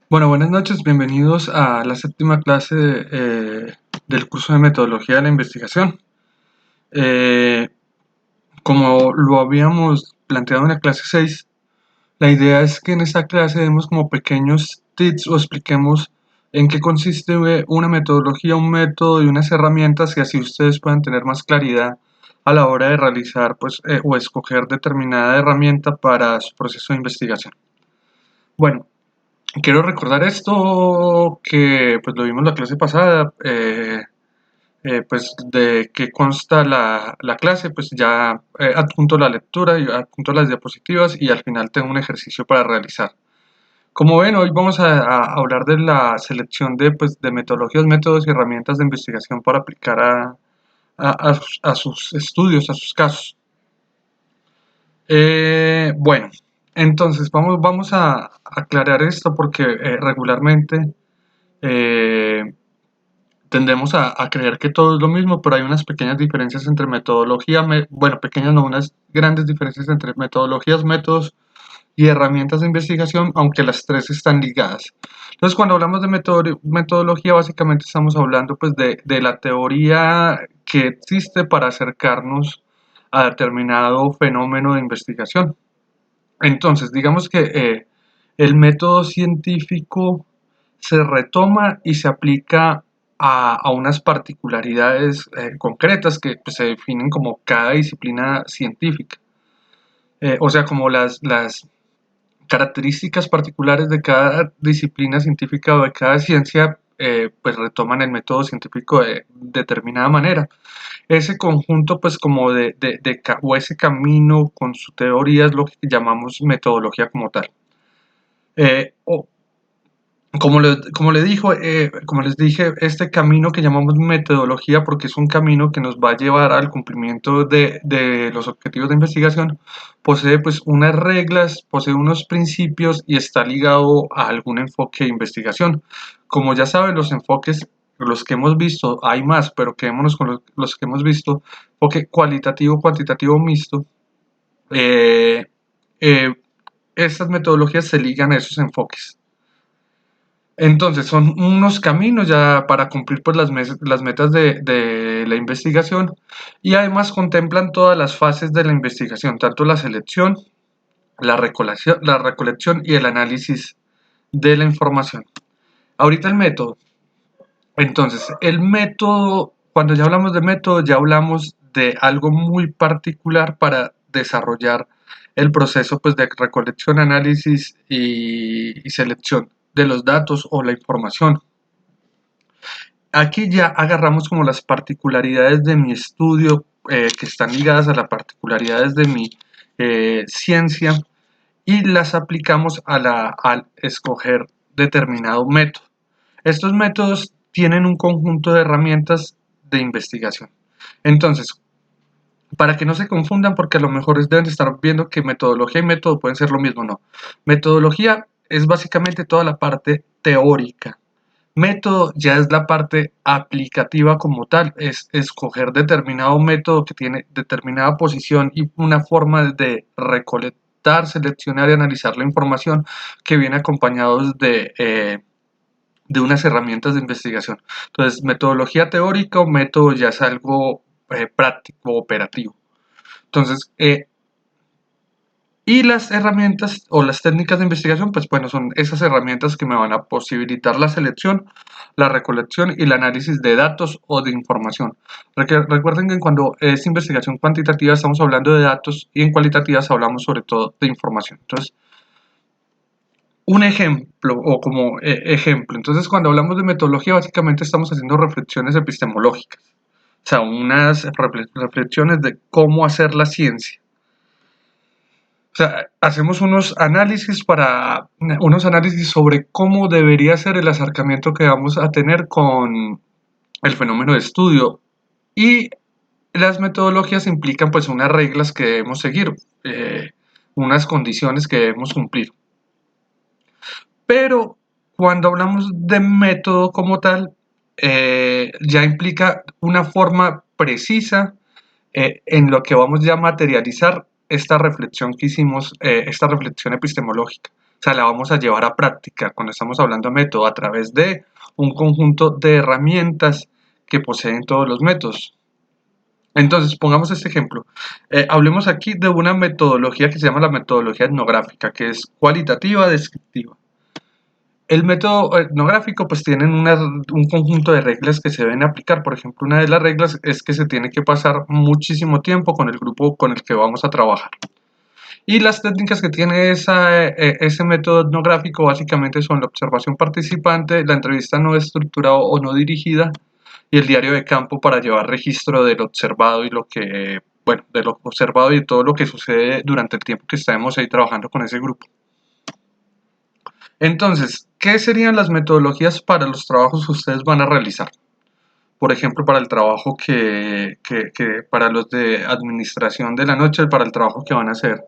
Bueno, buenas noches, bienvenidos a la séptima clase del curso de metodología de la investigación. Eh, Como lo habíamos planteado en la clase 6, la idea es que en esta clase demos como pequeños tips o expliquemos en qué consiste una metodología, un método y unas herramientas y así ustedes puedan tener más claridad a la hora de realizar o escoger determinada herramienta para su proceso de investigación. Bueno, quiero recordar esto que pues lo vimos la clase pasada, pues de qué consta la clase, pues ya adjunto la lectura y adjunto las diapositivas y al final tengo un ejercicio para realizar. Como ven, hoy vamos a hablar de la selección de metodologías, métodos y herramientas de investigación para aplicar a sus estudios, a sus casos. Bueno, entonces vamos a aclarar esto porque regularmente eh, tendemos a creer que todo es lo mismo, pero hay unas pequeñas diferencias entre metodología, bueno, pequeñas no, unas grandes diferencias entre metodologías, métodos y herramientas de investigación, aunque las tres están ligadas. Entonces, cuando hablamos de metodología, básicamente estamos hablando pues de la teoría que existe para acercarnos a determinado fenómeno de investigación. Entonces, digamos que el método científico se retoma y se aplica a unas particularidades concretas que pues, se definen como cada disciplina científica. O sea, como las características particulares de cada disciplina científica o de cada ciencia, pues retoman el método científico de determinada manera. Ese conjunto, pues como o ese camino con su teoría es lo que llamamos metodología como tal. O como les dije, este camino que llamamos metodología, porque es un camino que nos va a llevar al cumplimiento de los objetivos de investigación, posee pues unas reglas, posee unos principios y está ligado a algún enfoque de investigación. Como ya saben, los enfoques, los que hemos visto, hay más, pero quedémonos con los que hemos visto, enfoque cualitativo, cuantitativo mixto. eh, eh, Estas metodologías se ligan a esos enfoques. Entonces, son unos caminos ya para cumplir pues, las metas de la investigación y además contemplan todas las fases de la investigación, tanto la selección, la recolección y el análisis de la información. Ahorita el método. Entonces, el método, cuando ya hablamos de método, ya hablamos de algo muy particular para desarrollar el proceso pues, de recolección, análisis y selección de los datos o la información. Aquí ya agarramos como las particularidades de mi estudio que están ligadas a las particularidades de mi ciencia y las aplicamos al escoger determinado método. Estos métodos tienen un conjunto de herramientas de investigación. Entonces, para que no se confundan, porque a lo mejor deben estar viendo que metodología y método pueden ser lo mismo, no. Metodología es básicamente toda la parte teórica. Método ya es la parte aplicativa como tal, es escoger determinado método que tiene determinada posición y una forma de recolectar, seleccionar y analizar la información que viene acompañados de unas herramientas de investigación. Entonces, metodología teórica o método ya es algo práctico, operativo. Entonces, y las herramientas o las técnicas de investigación, pues bueno, son esas herramientas que me van a posibilitar la selección, la recolección y el análisis de datos o de información. Recuerden que cuando es investigación cuantitativa estamos hablando de datos y en cualitativas hablamos sobre todo de información. Entonces, un ejemplo o como ejemplo. Entonces, cuando hablamos de metodología, básicamente estamos haciendo reflexiones epistemológicas. O sea, unas reflexiones de cómo hacer la ciencia. O sea, hacemos unos análisis sobre cómo debería ser el acercamiento que vamos a tener con el fenómeno de estudio. Y las metodologías implican pues unas reglas que debemos seguir, unas condiciones que debemos cumplir. Pero cuando hablamos de método como tal, ya implica una forma precisa en lo que vamos ya a materializar esta reflexión que hicimos, esta reflexión epistemológica. O sea, la vamos a llevar a práctica cuando estamos hablando de método a través de un conjunto de herramientas que poseen todos los métodos. Entonces, pongamos este ejemplo. Hablemos aquí de una metodología que se llama la metodología etnográfica, que es cualitativa descriptiva. El método etnográfico pues tienen un conjunto de reglas que se deben aplicar. Por ejemplo, una de las reglas es que se tiene que pasar muchísimo tiempo con el grupo con el que vamos a trabajar. Y las técnicas que tiene ese método etnográfico básicamente son la observación participante, la entrevista no estructurada o no dirigida y el diario de campo para llevar registro del observado y bueno, de lo observado y de todo lo que sucede durante el tiempo que estemos ahí trabajando con ese grupo. Entonces, ¿qué serían las metodologías para los trabajos que ustedes van a realizar? Por ejemplo, para el trabajo para los de administración de la noche, para el trabajo que van a hacer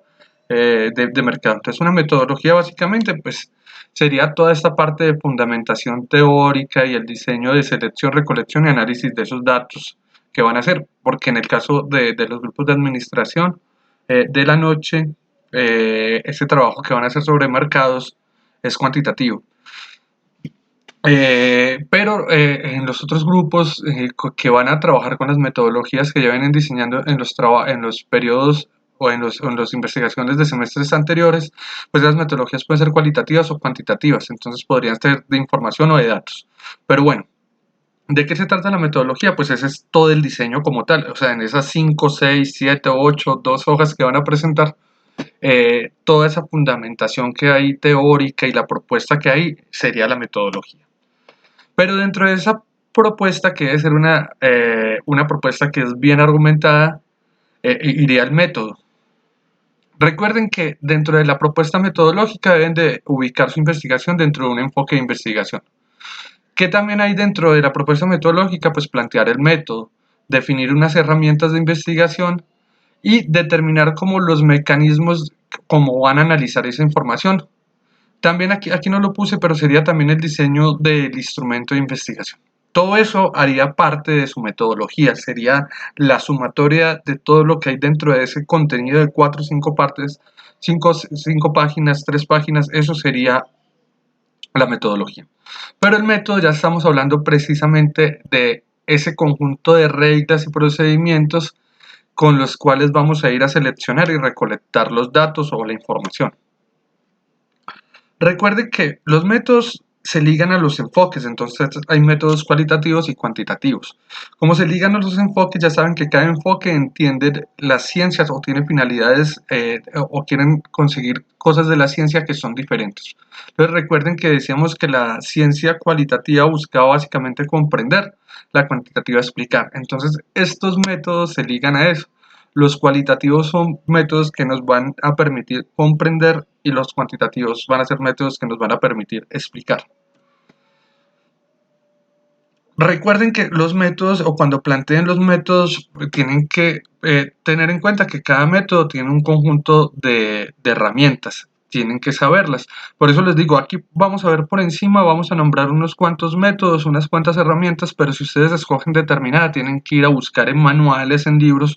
de mercado. Entonces, una metodología básicamente, pues, sería toda esta parte de fundamentación teórica y el diseño de selección, recolección y análisis de esos datos que van a hacer, porque en el caso de los grupos de administración de la noche, ese trabajo que van a hacer sobre mercados es cuantitativo. Pero en los otros grupos que van a trabajar con las metodologías que ya vienen diseñando en los periodos o en las investigaciones de semestres anteriores, pues las metodologías pueden ser cualitativas o cuantitativas, entonces podrían ser de información o de datos. Pero bueno, ¿de qué se trata la metodología? Pues ese es todo el diseño como tal, o sea, en esas 5, 6, 7, 8, 2 hojas que van a presentar, toda esa fundamentación que hay teórica y la propuesta que hay sería la metodología. Pero dentro de esa propuesta, que debe ser una propuesta que es bien argumentada, iría el método. Recuerden que dentro de la propuesta metodológica deben de ubicar su investigación dentro de un enfoque de investigación. ¿Qué también hay dentro de la propuesta metodológica? Pues plantear el método, definir unas herramientas de investigación y determinar como los mecanismos cómo van a analizar esa información. También aquí no lo puse, pero sería también el diseño del instrumento de investigación. Todo eso haría parte de su metodología, sería la sumatoria de todo lo que hay dentro de ese contenido de 4 o 5 partes, 5 páginas, 3 páginas, eso sería la metodología. Pero el método ya estamos hablando precisamente de ese conjunto de reglas y procedimientos con los cuales vamos a ir a seleccionar y recolectar los datos o la información. Recuerde que los métodos se ligan a los enfoques, entonces hay métodos cualitativos y cuantitativos. Como se ligan a los enfoques, ya saben que cada enfoque entiende las ciencias o tiene finalidades o quieren conseguir cosas de la ciencia que son diferentes. Entonces recuerden que decíamos que la ciencia cualitativa buscaba básicamente comprender, la cuantitativa explicar. Entonces estos métodos se ligan a eso. Los cualitativos son métodos que nos van a permitir comprender y los cuantitativos van a ser métodos que nos van a permitir explicar. Recuerden que los métodos o cuando planteen los métodos tienen que tener en cuenta que cada método tiene un conjunto de herramientas, tienen que saberlas. Por eso les digo, aquí vamos a ver por encima, vamos a nombrar unos cuantos métodos, unas cuantas herramientas, pero si ustedes escogen determinada, tienen que ir a buscar en manuales, en libros,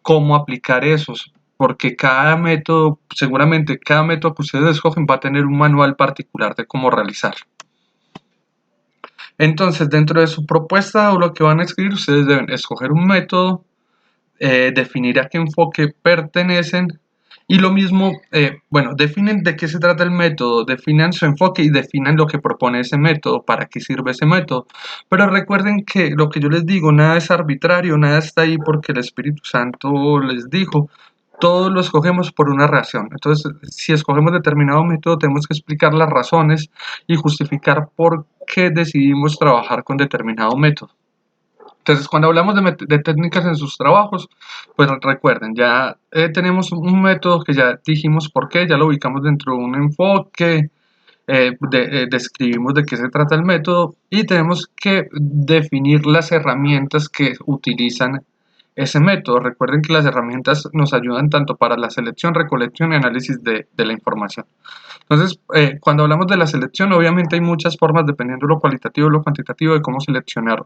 cómo aplicar esos, porque cada método, seguramente cada método que ustedes escogen va a tener un manual particular de cómo realizar. Entonces, dentro de su propuesta o lo que van a escribir, ustedes deben escoger un método, definir a qué enfoque pertenecen y lo mismo, bueno, definen de qué se trata el método, definan su enfoque y definan lo que propone ese método, para qué sirve ese método. Pero recuerden que lo que yo les digo, nada es arbitrario, nada está ahí porque el Espíritu Santo les dijo. Todos lo escogemos por una razón. Entonces, si escogemos determinado método, tenemos que explicar las razones y justificar por qué decidimos trabajar con determinado método. Entonces, cuando hablamos de técnicas en sus trabajos, pues recuerden, ya tenemos un método que ya dijimos por qué, ya lo ubicamos dentro de un enfoque, describimos de qué se trata el método y tenemos que definir las herramientas que utilizan ese método. Recuerden que las herramientas nos ayudan tanto para la selección, recolección y análisis de la información. Entonces, cuando hablamos de la selección, obviamente hay muchas formas, dependiendo de lo cualitativo o lo cuantitativo, de cómo seleccionar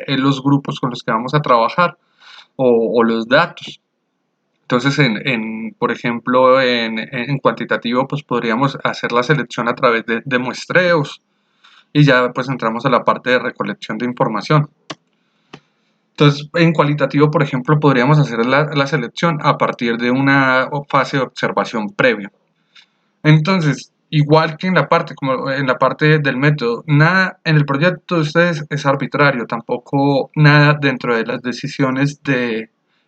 los grupos con los que vamos a trabajar o los datos. Entonces, por ejemplo, en cuantitativo, pues podríamos hacer la selección a través de muestreos y ya pues entramos a la parte de recolección de información. Entonces, en cualitativo, por ejemplo, podríamos hacer la selección a partir de una fase de observación previa. Entonces, igual que como en la parte del método, nada en el proyecto de ustedes es arbitrario, tampoco nada dentro de las decisiones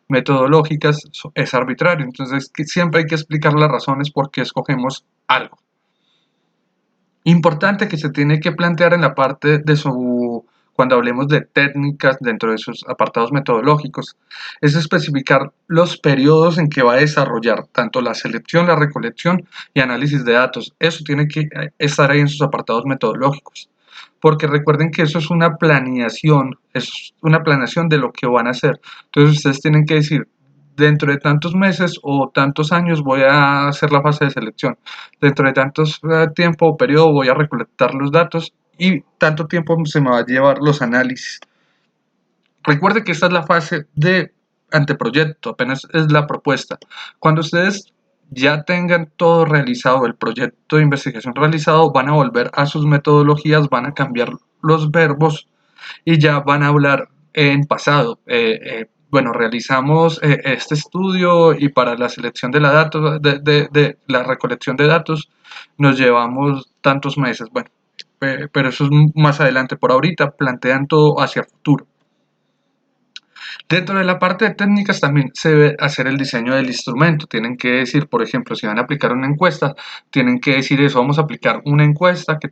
metodológicas es arbitrario. Entonces, siempre hay que explicar las razones por qué escogemos algo. Importante que se tiene que plantear en la parte de cuando hablemos de técnicas dentro de sus apartados metodológicos, es especificar los periodos en que va a desarrollar tanto la selección, la recolección y análisis de datos. Eso tiene que estar ahí en sus apartados metodológicos. Porque recuerden que eso es una planeación de lo que van a hacer. Entonces ustedes tienen que decir, dentro de tantos meses o tantos años voy a hacer la fase de selección. Dentro de tantos tiempo o periodo voy a recolectar los datos y tanto tiempo se me va a llevar los análisis. Recuerde que esta es la fase de anteproyecto, apenas es la propuesta. Cuando ustedes ya tengan todo realizado, el proyecto de investigación realizado, van a volver a sus metodologías, van a cambiar los verbos y ya van a hablar en pasado. Bueno, realizamos este estudio y para la selección de, de la recolección de datos nos llevamos tantos meses. Bueno, pero eso es más adelante. Por ahorita plantean todo hacia el futuro. Dentro de la parte de técnicas también se debe hacer el diseño del instrumento. Tienen que decir, por ejemplo, si van a aplicar una encuesta, tienen que decir eso, vamos a aplicar una encuesta que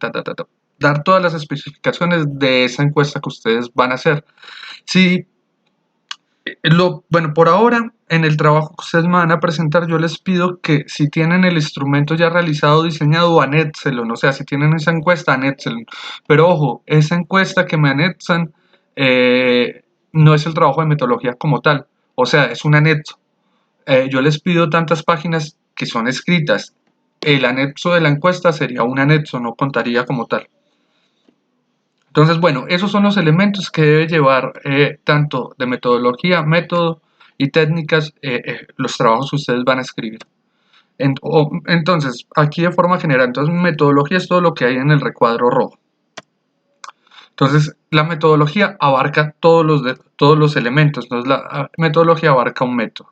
dar todas las especificaciones de esa encuesta que ustedes van a hacer. Si bueno, por ahora, en el trabajo que ustedes me van a presentar, yo les pido que si tienen el instrumento ya realizado, diseñado, anéxelo, no sé, si tienen esa encuesta, anéxelo. Pero ojo, esa encuesta que me anexan no es el trabajo de metodología como tal, o sea, es un anexo. Yo les pido tantas páginas que son escritas. El anexo de la encuesta sería un anexo, no contaría como tal. Entonces, bueno, esos son los elementos que debe llevar tanto de metodología, método y técnicas los trabajos que ustedes van a escribir. Entonces, aquí de forma general, entonces metodología es todo lo que hay en el recuadro rojo. Entonces, la metodología abarca todos los elementos, entonces la metodología abarca un método.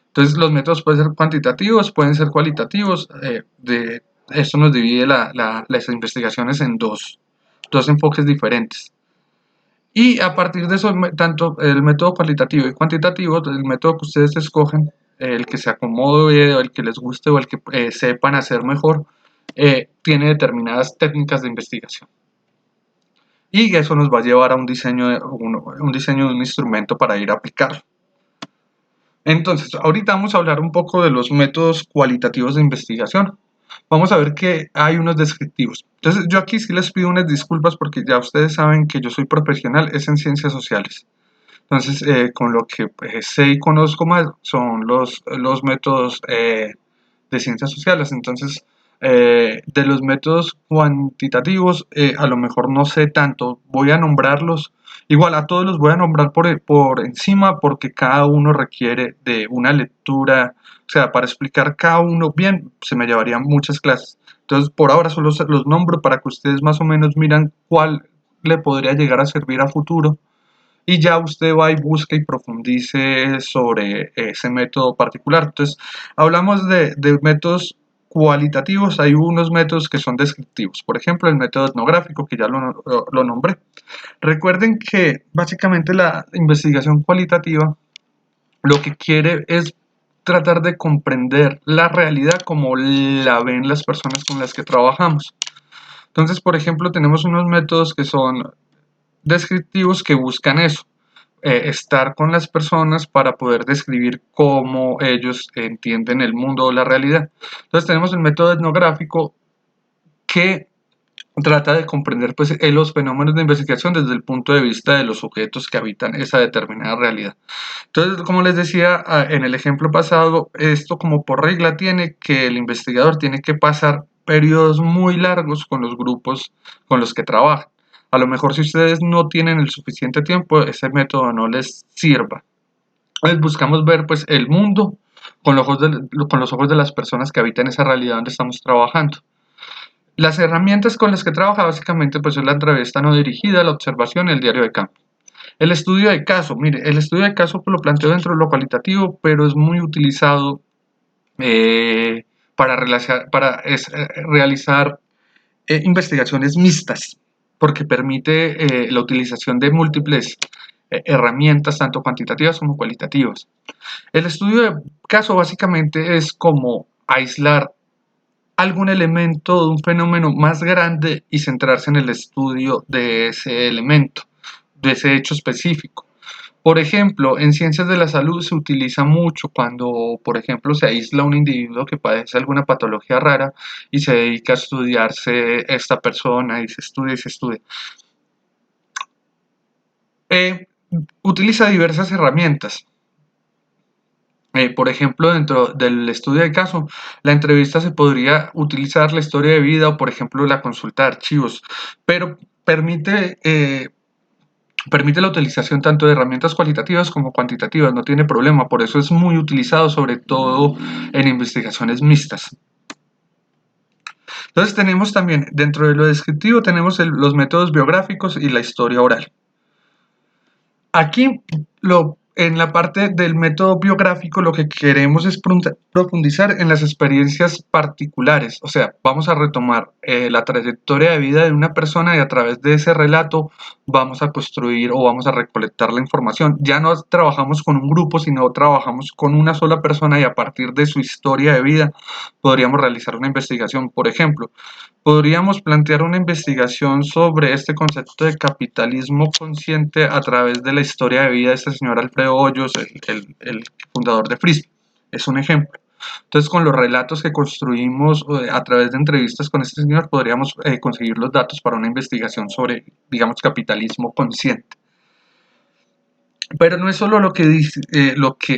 Entonces, los métodos pueden ser cuantitativos, pueden ser cualitativos. Esto nos divide las investigaciones en dos enfoques diferentes. Y a partir de eso, tanto el método cualitativo y cuantitativo, el método que ustedes escogen, el que se acomode o el que les guste o el que sepan hacer mejor, tiene determinadas técnicas de investigación. Y eso nos va a llevar a un diseño de un instrumento para ir a aplicarlo. Entonces, ahorita vamos a hablar un poco de los métodos cualitativos de investigación. Vamos a ver que hay unos descriptivos. Entonces, yo aquí sí les pido unas disculpas porque ya ustedes saben que yo soy profesional, es en ciencias sociales. Entonces, con lo que sé y conozco más son los métodos de ciencias sociales. Entonces, de los métodos cuantitativos, a lo mejor no sé tanto, voy a nombrarlos. Igual a todos los voy a nombrar por encima porque cada uno requiere de una lectura, o sea, para explicar cada uno bien se me llevarían muchas clases. Entonces, por ahora solo los nombro para que ustedes más o menos miran cuál le podría llegar a servir a futuro y ya usted va y busca y profundice sobre ese método particular. Entonces, hablamos de métodos cualitativos, hay unos métodos que son descriptivos, por ejemplo, el método etnográfico, que ya lo nombré. Recuerden que básicamente la investigación cualitativa lo que quiere es tratar de comprender la realidad como la ven las personas con las que trabajamos. Entonces, por ejemplo, tenemos unos métodos que son descriptivos que buscan eso, estar con las personas para poder describir cómo ellos entienden el mundo o la realidad. Entonces tenemos el método etnográfico que trata de comprender pues, los fenómenos de investigación desde el punto de vista de los sujetos que habitan esa determinada realidad. Entonces, como les decía en el ejemplo pasado, esto como por regla tiene que el investigador tiene que pasar periodos muy largos con los grupos con los que trabaja. A lo mejor si ustedes no tienen el suficiente tiempo, ese método no les sirva. Entonces buscamos ver pues el mundo con los ojos de las personas que habitan esa realidad donde estamos trabajando. Las herramientas con las que trabaja básicamente pues es la entrevista no dirigida, la observación y el diario de campo. El estudio de caso, mire, el estudio de caso pues, lo planteo dentro de lo cualitativo, pero es muy utilizado realizar investigaciones mixtas, porque permite la utilización de múltiples herramientas, tanto cuantitativas como cualitativas. El estudio de caso básicamente es como aislar algún elemento de un fenómeno más grande y centrarse en el estudio de ese elemento, de ese hecho específico. Por ejemplo, en ciencias de la salud se utiliza mucho cuando, por ejemplo, se aísla un individuo que padece alguna patología rara y se dedica a estudiarse esta persona y se estudia y se estudia. Eh, Utiliza diversas herramientas. Por ejemplo, dentro del estudio de caso, la entrevista se podría utilizar la historia de vida o, por ejemplo, la consulta de archivos, pero permite la utilización tanto de herramientas cualitativas como cuantitativas, no tiene problema, por eso es muy utilizado sobre todo en investigaciones mixtas. Entonces tenemos también, dentro de lo descriptivo, tenemos los métodos biográficos y la historia oral. Aquí, en la parte del método biográfico, lo que queremos es profundizar en las experiencias particulares. O sea, vamos a retomar la trayectoria de vida de una persona y a través de ese relato vamos a construir o vamos a recolectar la información. Ya no trabajamos con un grupo, sino trabajamos con una sola persona y a partir de su historia de vida podríamos realizar una investigación. Por ejemplo, podríamos plantear una investigación sobre este concepto de capitalismo consciente a través de la historia de vida de este señor Alfredo Hoyos, el fundador de Frisbee. Es un ejemplo. Entonces, con los relatos que construimos a través de entrevistas con este señor, podríamos conseguir los datos para una investigación sobre, digamos, capitalismo consciente. Pero no es solo lo que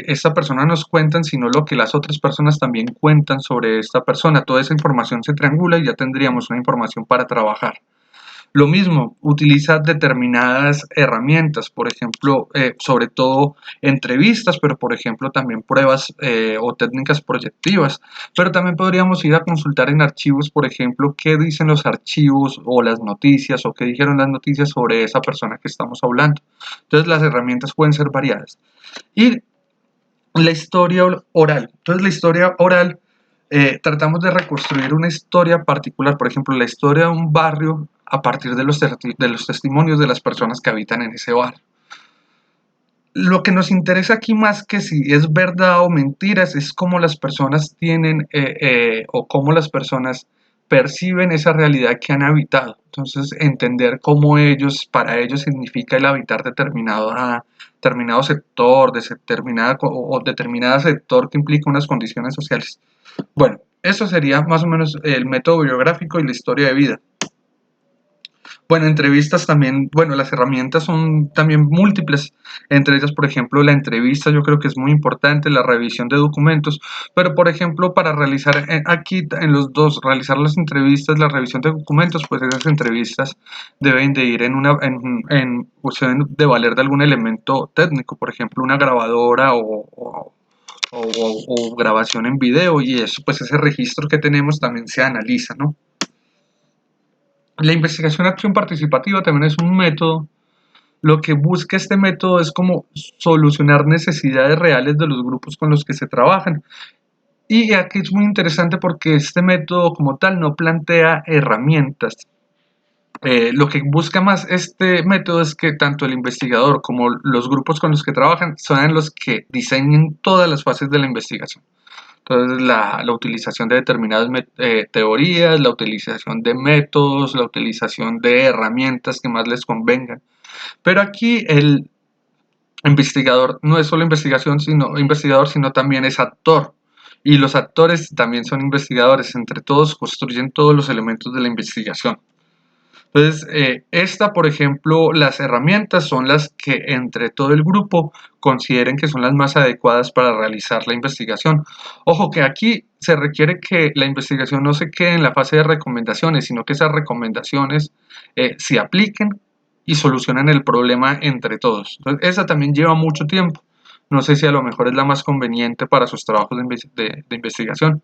esta persona nos cuenta, sino lo que las otras personas también cuentan sobre esta persona. Toda esa información se triangula y ya tendríamos una información para trabajar. Lo mismo, utiliza determinadas herramientas, por ejemplo, sobre todo entrevistas, pero por ejemplo también pruebas o técnicas proyectivas. Pero también podríamos ir a consultar en archivos, por ejemplo, qué dicen los archivos o las noticias o qué dijeron las noticias sobre esa persona que estamos hablando. Entonces las herramientas pueden ser variadas. Y la historia oral. Entonces la historia oral tratamos de reconstruir una historia particular, por ejemplo, la historia de un barrio a partir de los testimonios de las personas que habitan en ese barrio. Lo que nos interesa aquí más que si es verdad o mentiras es cómo las personas tienen o cómo las personas perciben esa realidad que han habitado. Entonces, entender cómo para ellos significa el habitar determinado sector, o determinado sector que implica unas condiciones sociales. Bueno, eso sería más o menos el método biográfico y la historia de vida. Bueno, entrevistas también, bueno, las herramientas son también múltiples, entre ellas, por ejemplo, la entrevista yo creo que es muy importante, la revisión de documentos, pero por ejemplo, para realizar aquí en los dos, realizar las entrevistas, la revisión de documentos, pues esas entrevistas deben de ir pues, deben de valer de algún elemento técnico, por ejemplo, una grabadora o grabación en video y eso, pues ese registro que tenemos también se analiza, ¿no? La investigación acción participativa también es un método. Lo que busca este método es como solucionar necesidades reales de los grupos con los que se trabajan. Y aquí es muy interesante porque este método como tal no plantea herramientas. Lo que busca más este método es que tanto el investigador como los grupos con los que trabajan sean los que diseñen todas las fases de la investigación. Entonces, la utilización de determinadas teorías, la utilización de métodos, la utilización de herramientas que más les convengan. Pero aquí el investigador no es solo investigador, sino también es actor. Y los actores también son investigadores. Entre todos construyen todos los elementos de la investigación. Entonces, por ejemplo, las herramientas son las que entre todo el grupo consideren que son las más adecuadas para realizar la investigación. Ojo que aquí se requiere que la investigación no se quede en la fase de recomendaciones, sino que esas recomendaciones se apliquen y solucionen el problema entre todos. Entonces, esa también lleva mucho tiempo. no sé si a lo mejor es la más conveniente para sus trabajos de investigación.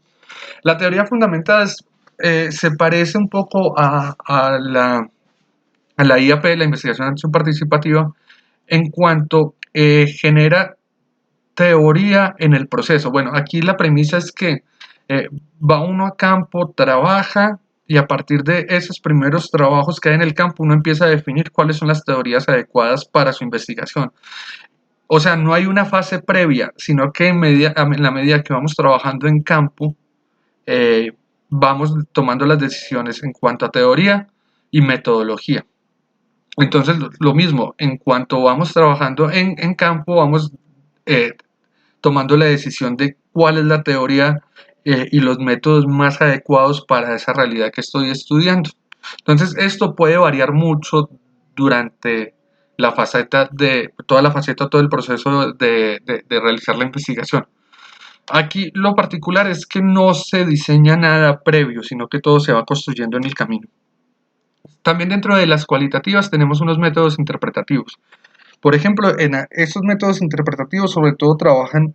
La teoría fundamental se parece un poco a la IAP, la investigación acción participativa, en cuanto genera teoría en el proceso. Bueno, aquí la premisa es que va uno a campo, trabaja y a partir de esos primeros trabajos que hay en el campo uno empieza a definir cuáles son las teorías adecuadas para su investigación. O sea, no hay una fase previa, sino que en la medida que vamos trabajando en campo, eh, vamos tomando las decisiones en cuanto a teoría y metodología. Entonces, lo mismo, en cuanto vamos trabajando en campo, vamos eh, tomando la decisión de cuál es la teoría y los métodos más adecuados para esa realidad que estoy estudiando. Entonces, esto puede variar mucho durante la faceta de toda la faceta, todo el proceso de realizar la investigación. Aquí lo particular es que no se diseña nada previo, sino que todo se va construyendo en el camino. También dentro de las cualitativas tenemos unos métodos interpretativos. Por ejemplo, en estos métodos interpretativos sobre todo trabajan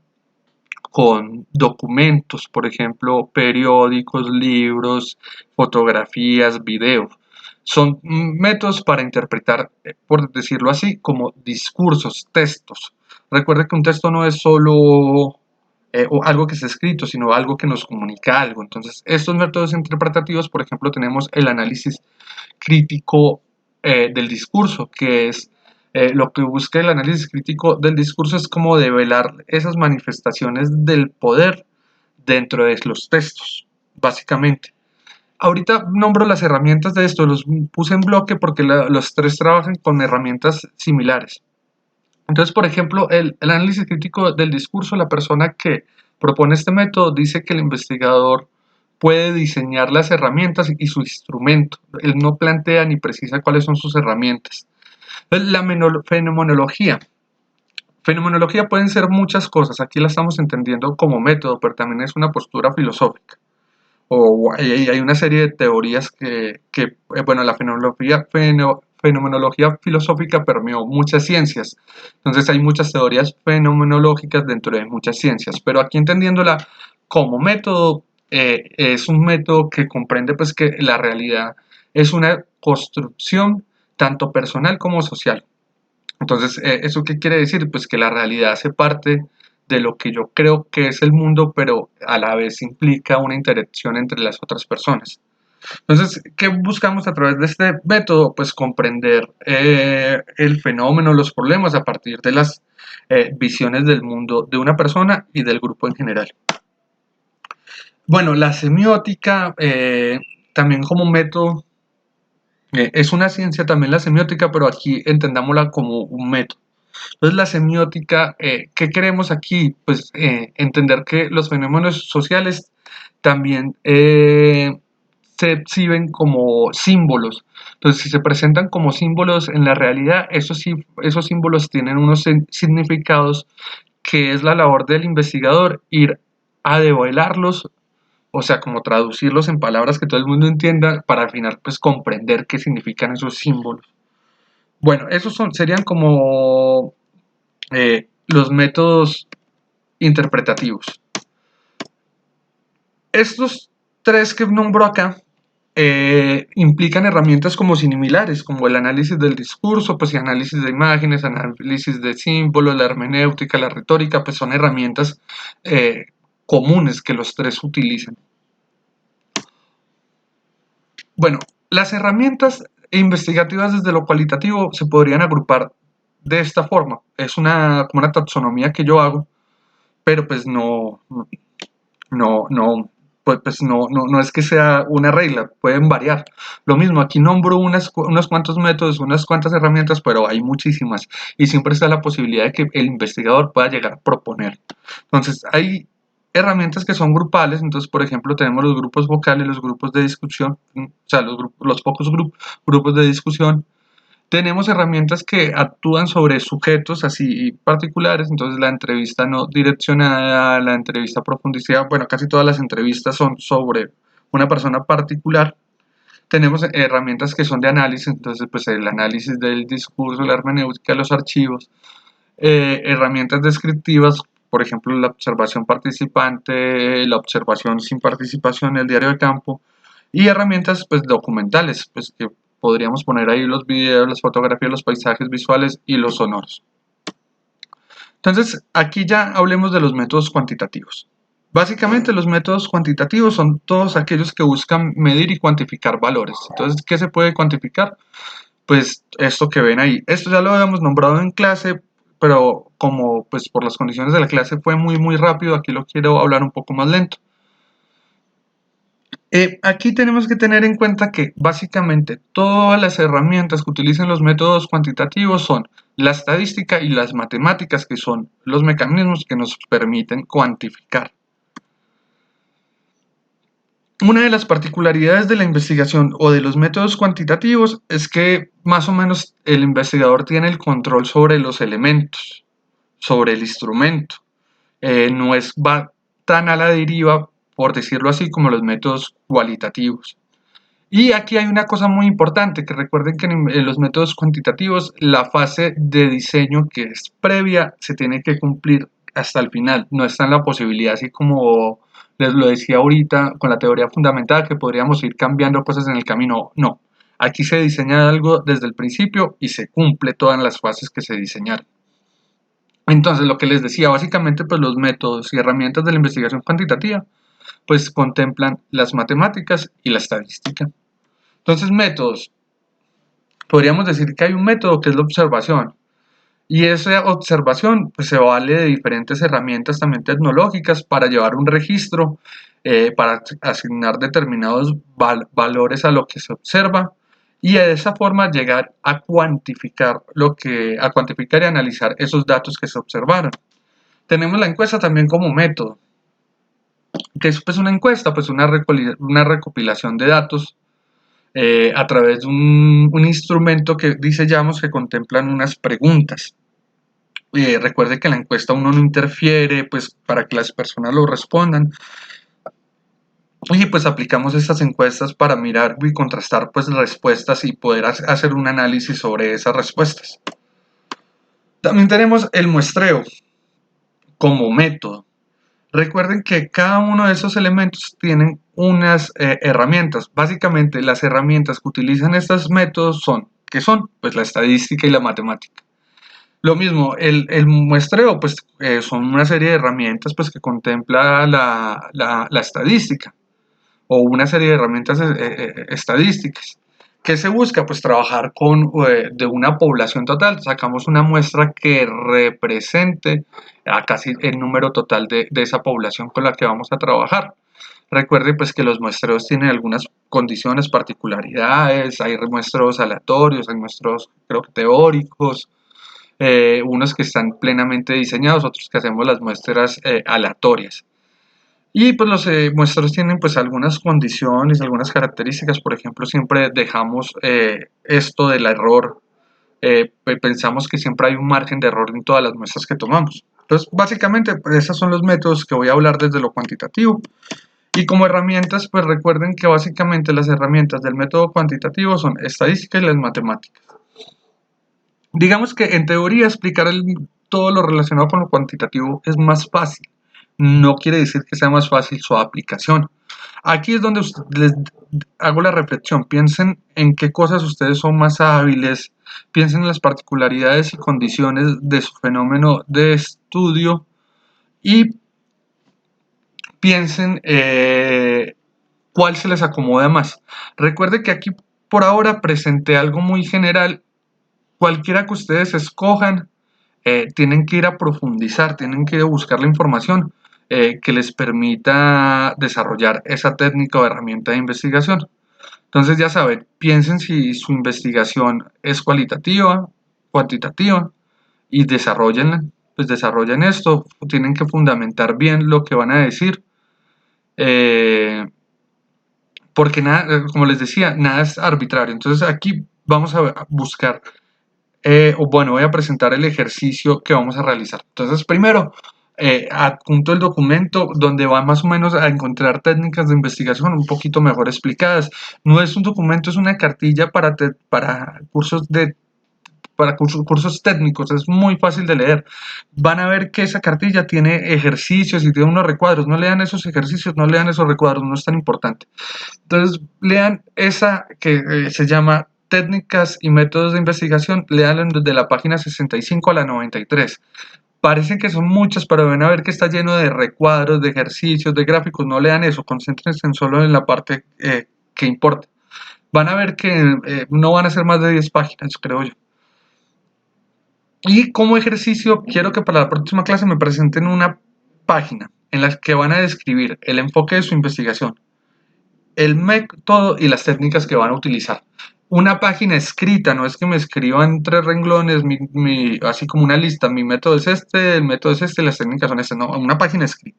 con documentos, por ejemplo, periódicos, libros, fotografías, videos. Son métodos para interpretar, por decirlo así, como discursos, textos. Recuerde que un texto no es solo algo que está escrito, sino algo que nos comunica algo. Entonces, estos métodos interpretativos, por ejemplo, tenemos el análisis crítico del discurso, que es lo que busca el análisis crítico del discurso es como develar esas manifestaciones del poder dentro de los textos, básicamente. Ahorita nombro las herramientas de esto, los puse en bloque porque los tres trabajan con herramientas similares. Entonces, por ejemplo, el análisis crítico del discurso, la persona que propone este método dice que el investigador puede diseñar las herramientas y su instrumento. Él no plantea ni precisa cuáles son sus herramientas. Entonces, la fenomenología. Fenomenología pueden ser muchas cosas. Aquí la estamos entendiendo como método, pero también es una postura filosófica. O hay una serie de teorías bueno, la fenomenología filosófica permeó muchas ciencias. Entonces hay muchas teorías fenomenológicas dentro de muchas ciencias. Pero aquí entendiéndola como método, es un método que comprende pues que la realidad es una construcción tanto personal como social. Entonces, ¿eso qué quiere decir? Pues que la realidad hace parte de lo que yo creo que es el mundo, pero a la vez implica una interacción entre las otras personas. Entonces, ¿qué buscamos a través de este método? Pues comprender el fenómeno, los problemas a partir de las visiones del mundo de una persona y del grupo en general. Bueno, la semiótica también como método es una ciencia también la semiótica, pero aquí entendámosla como un método. Entonces, la semiótica, ¿qué queremos aquí? Pues entender que los fenómenos sociales también se exhiben como símbolos. Entonces, si se presentan como símbolos en la realidad, esos símbolos tienen unos significados que es la labor del investigador ir a develarlos, o sea, como traducirlos en palabras que todo el mundo entienda para al final pues comprender qué significan esos símbolos. Bueno, serían como los métodos interpretativos. Estos tres que nombro acá implican herramientas como similares, como el análisis del discurso, pues y análisis de imágenes, análisis de símbolos, la hermenéutica, la retórica, pues son herramientas comunes que los tres utilizan. Bueno, las herramientas investigativas desde lo cualitativo se podrían agrupar de esta forma. Es como una taxonomía que yo hago, pero pues no es que sea una regla, pueden variar. Lo mismo, aquí nombro unos cuantos métodos, unas cuantas herramientas, pero hay muchísimas y siempre está la posibilidad de que el investigador pueda llegar a proponer. Entonces, hay herramientas que son grupales, entonces, por ejemplo, tenemos los grupos vocales, los grupos de discusión, o sea, los pocos grupos de discusión. Tenemos herramientas que actúan sobre sujetos así particulares, entonces la entrevista no direccionada, la entrevista profundizada, bueno, casi todas las entrevistas son sobre una persona particular. Tenemos herramientas que son de análisis, entonces pues el análisis del discurso, la hermenéutica, los archivos. herramientas descriptivas, por ejemplo, la observación participante, la observación sin participación, el diario de campo, y herramientas pues documentales, pues que podríamos poner ahí los videos, las fotografías, los paisajes visuales y los sonoros. Entonces, aquí ya hablemos de los métodos cuantitativos. Básicamente los métodos cuantitativos son todos aquellos que buscan medir y cuantificar valores. Entonces, ¿qué se puede cuantificar? Pues esto que ven ahí. Esto ya lo habíamos nombrado en clase, pero como pues por las condiciones de la clase fue muy rápido, aquí lo quiero hablar un poco más lento. Aquí tenemos que tener en cuenta que básicamente todas las herramientas que utilizan los métodos cuantitativos son la estadística y las matemáticas, que son los mecanismos que nos permiten cuantificar. Una de las particularidades de la investigación o de los métodos cuantitativos es que más o menos el investigador tiene el control sobre los elementos, sobre el instrumento. No va tan a la deriva, por decirlo así, como los métodos cualitativos. Y aquí hay una cosa muy importante, que recuerden que en los métodos cuantitativos la fase de diseño que es previa se tiene que cumplir hasta el final. No está en la posibilidad, así como les lo decía ahorita, con la teoría fundamental, que podríamos ir cambiando cosas en el camino. No, aquí se diseña algo desde el principio y se cumple todas las fases que se diseñaron. Entonces, lo que les decía, básicamente, pues los métodos y herramientas de la investigación cuantitativa, pues contemplan las matemáticas y la estadística. Entonces, métodos. Podríamos decir que hay un método que es la observación. Y esa observación pues, se vale de diferentes herramientas también tecnológicas para llevar un registro, para asignar determinados valores a lo que se observa y de esa forma llegar a cuantificar a cuantificar y analizar esos datos que se observaron. Tenemos la encuesta también como método, que es pues una encuesta, pues una recopilación de datos a través de un instrumento que diseñamos que contemplan unas preguntas. Recuerde que en la encuesta uno no interfiere, pues para que las personas lo respondan. Y pues aplicamos estas encuestas para mirar y contrastar pues respuestas y poder hacer un análisis sobre esas respuestas. También tenemos el muestreo como método. Recuerden que cada uno de esos elementos tienen unas herramientas. Básicamente las herramientas que utilizan estos métodos son, ¿qué son? Pues la estadística y la matemática. Lo mismo, el muestreo, pues son una serie de herramientas pues, que contempla la estadística o una serie de herramientas estadísticas. ¿Qué se busca? Pues trabajar de una población total. Sacamos una muestra que represente a casi el número total de esa población con la que vamos a trabajar. Recuerde pues que los muestreos tienen algunas condiciones, particularidades, hay muestreos aleatorios, hay muestreos creo que teóricos, unos que están plenamente diseñados, otros que hacemos las muestras aleatorias. Y pues los muestreos tienen pues algunas condiciones, algunas características, por ejemplo, siempre dejamos esto del error, pensamos que siempre hay un margen de error en todas las muestras que tomamos. Entonces, básicamente, pues, esos son los métodos que voy a hablar desde lo cuantitativo. Y como herramientas, pues recuerden que básicamente las herramientas del método cuantitativo son estadística y las matemáticas. Digamos que en teoría explicar todo lo relacionado con lo cuantitativo es más fácil. No quiere decir que sea más fácil su aplicación. Aquí es donde les hago la reflexión. Piensen en qué cosas ustedes son más hábiles. Piensen en las particularidades y condiciones de su fenómeno de estudio y piensen cuál se les acomoda más. Recuerde que aquí por ahora presenté algo muy general. Cualquiera que ustedes escojan, tienen que ir a profundizar, tienen que ir a buscar la información que les permita desarrollar esa técnica o herramienta de investigación. Entonces ya saben, piensen si su investigación es cualitativa, cuantitativa y desarrollenla. Pues desarrollen esto, tienen que fundamentar bien lo que van a decir. Porque nada, como les decía, nada es arbitrario. Entonces aquí vamos a buscar bueno, voy a presentar el ejercicio que vamos a realizar. Entonces, primero, adjunto el documento donde van más o menos a encontrar técnicas de investigación un poquito mejor explicadas. No es un documento, es una cartilla para cursos para cursos técnicos, es muy fácil de leer. Van a ver que esa cartilla tiene ejercicios y tiene unos recuadros. No lean esos ejercicios, no lean esos recuadros, no es tan importante. Entonces, lean esa que se llama Técnicas y métodos de investigación, lean desde la página 65 a la 93. Parecen que son muchas, pero van a ver que está lleno de recuadros, de ejercicios, de gráficos. No lean eso, concéntrense solo en la parte que importa. Van a ver que no van a ser más de 10 páginas, creo yo. Y como ejercicio, quiero que para la próxima clase me presenten una página en la que van a describir el enfoque de su investigación, el método y las técnicas que van a utilizar. Una página escrita, no es que me escriban 3 renglones, así como una lista, mi método es este, el método es este, las técnicas son estas, no, una página escrita,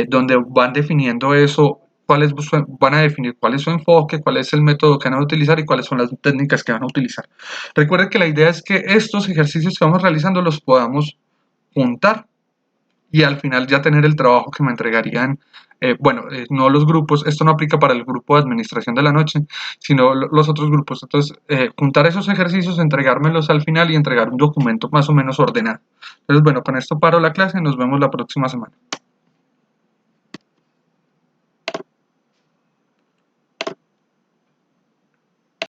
donde van definiendo eso, van a definir cuál es su enfoque, cuál es el método que van a utilizar y cuáles son las técnicas que van a utilizar. Recuerden que la idea es que estos ejercicios que vamos realizando los podamos juntar y al final ya tener el trabajo que me entregarían, no los grupos, esto no aplica para el grupo de administración de la noche, sino los otros grupos. Entonces, juntar esos ejercicios, entregármelos al final y entregar un documento más o menos ordenado. Entonces, bueno, con esto paro la clase, nos vemos la próxima semana.